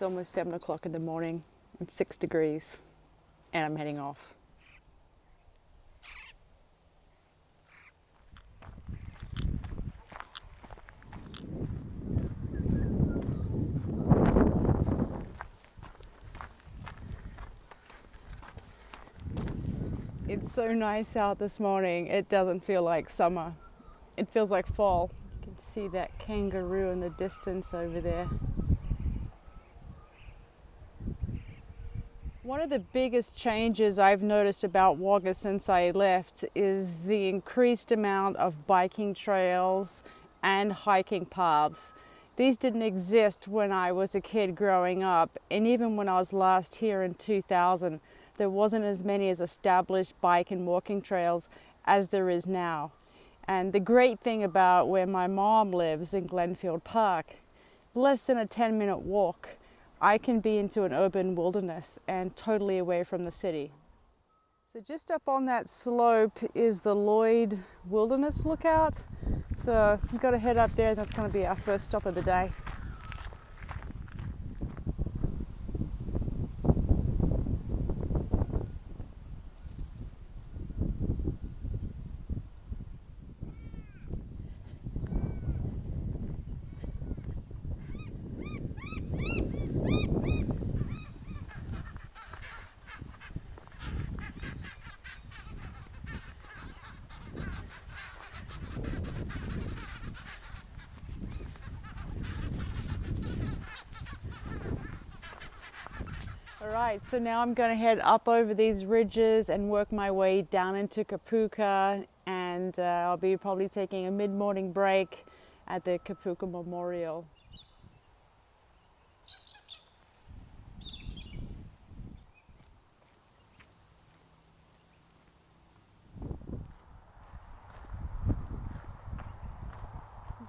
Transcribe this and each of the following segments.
It's almost 7 o'clock in the morning. It's 6 degrees and I'm heading off. It's so nice out this morning. It doesn't feel like summer. It feels like fall. You can see that kangaroo in the distance over there. One of the biggest changes I've noticed about Wagga since I left is the increased amount of biking trails and hiking paths. These didn't exist when I was a kid growing up, and even when I was last here in 2000, there wasn't as many as established bike and walking trails as there is now. And the great thing about where my mom lives in Glenfield Park, less than a 10-minute walk, I can be into an urban wilderness and totally away from the city. So just up on that slope is the Lloyd Wilderness Lookout. So we've got to head up there, and that's going to be our first stop of the day. Alright, so now I'm going to head up over these ridges and work my way down into Kapuka, and I'll be probably taking a mid-morning break at the Kapuka Memorial.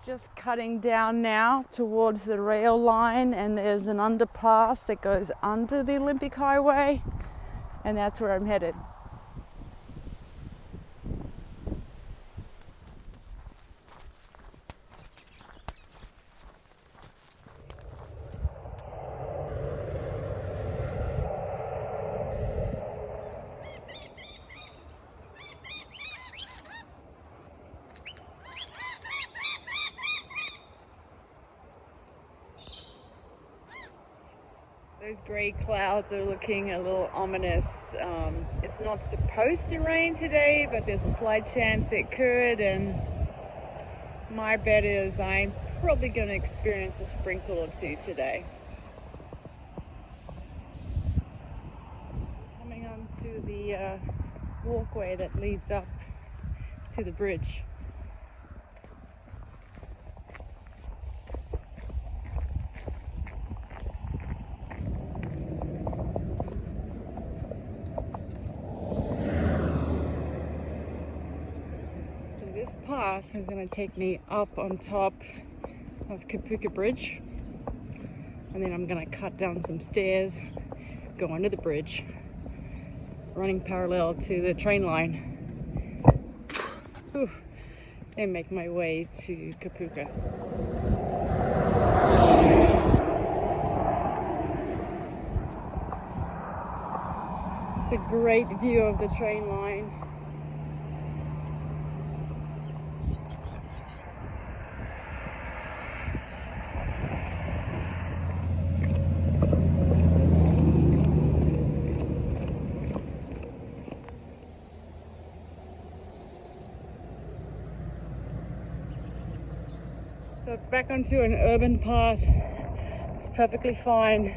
Just cutting down now towards the rail line, and there's an underpass that goes under the Olympic Highway, and that's where I'm headed. Those grey clouds are looking a little ominous. It's not supposed to rain today, but there's a slight chance it could, and my bet is I'm probably going to experience a sprinkle or two today. Coming onto the walkway that leads up to the bridge. This path is going to take me up on top of Kapuka Bridge, and then I'm going to cut down some stairs, go under the bridge, running parallel to the train line, and make my way to Kapuka. It's a great view of the train line. So it's back onto an urban path. It's perfectly fine.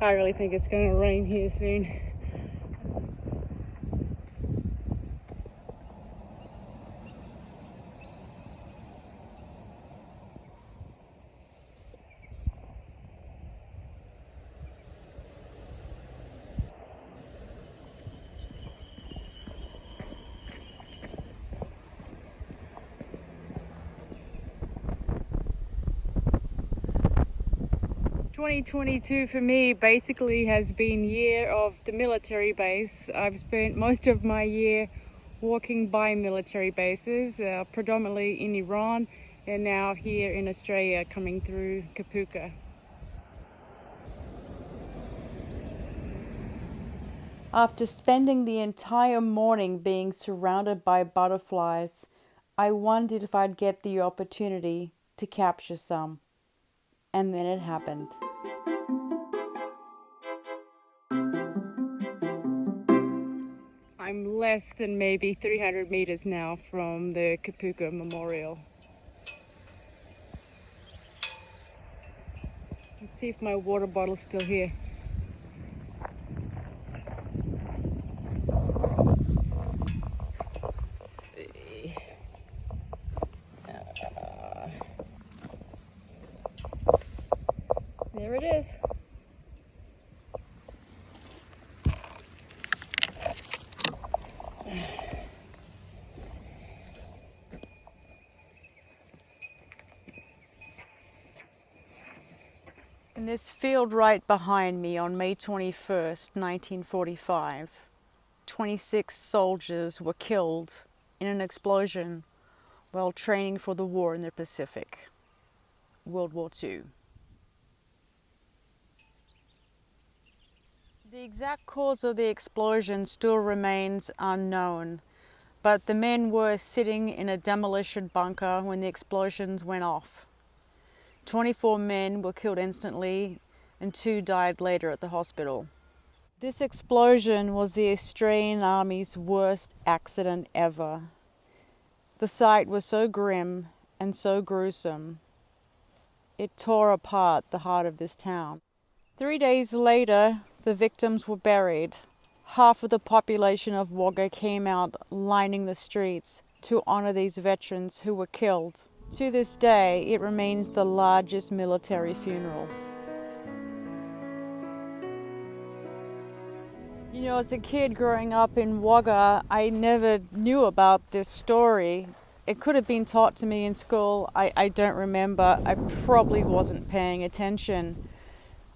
I really think it's going to rain here soon. ...2022 for me basically has been year of the military base. I've spent most of my year walking by military bases, predominantly in Iran, and now here in Australia coming through Kapuka. After spending the entire morning being surrounded by butterflies, I wondered if I'd get the opportunity to capture some. And then it happened. I'm less than maybe 300 meters now from the Kapuka Memorial. Let's see if my water bottle's still here. Let's see. There it is. In this field right behind me on May 21st, 1945, 26 soldiers were killed in an explosion while training for the war in the Pacific, World War II. The exact cause of the explosion still remains unknown, but the men were sitting in a demolition bunker when the explosions went off. 24 men were killed instantly and 2 died later at the hospital. This explosion was the Australian Army's worst accident ever. The sight was so grim and so gruesome. It tore apart the heart of this town. 3 days later, the victims were buried. Half of the population of Wagga came out lining the streets to honor these veterans who were killed. To this day, it remains the largest military funeral. You know, as a kid growing up in Wagga, I never knew about this story. It could have been taught to me in school. I don't remember. I probably wasn't paying attention.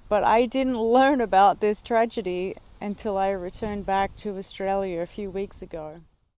But I didn't learn about this tragedy until I returned back to Australia a few weeks ago.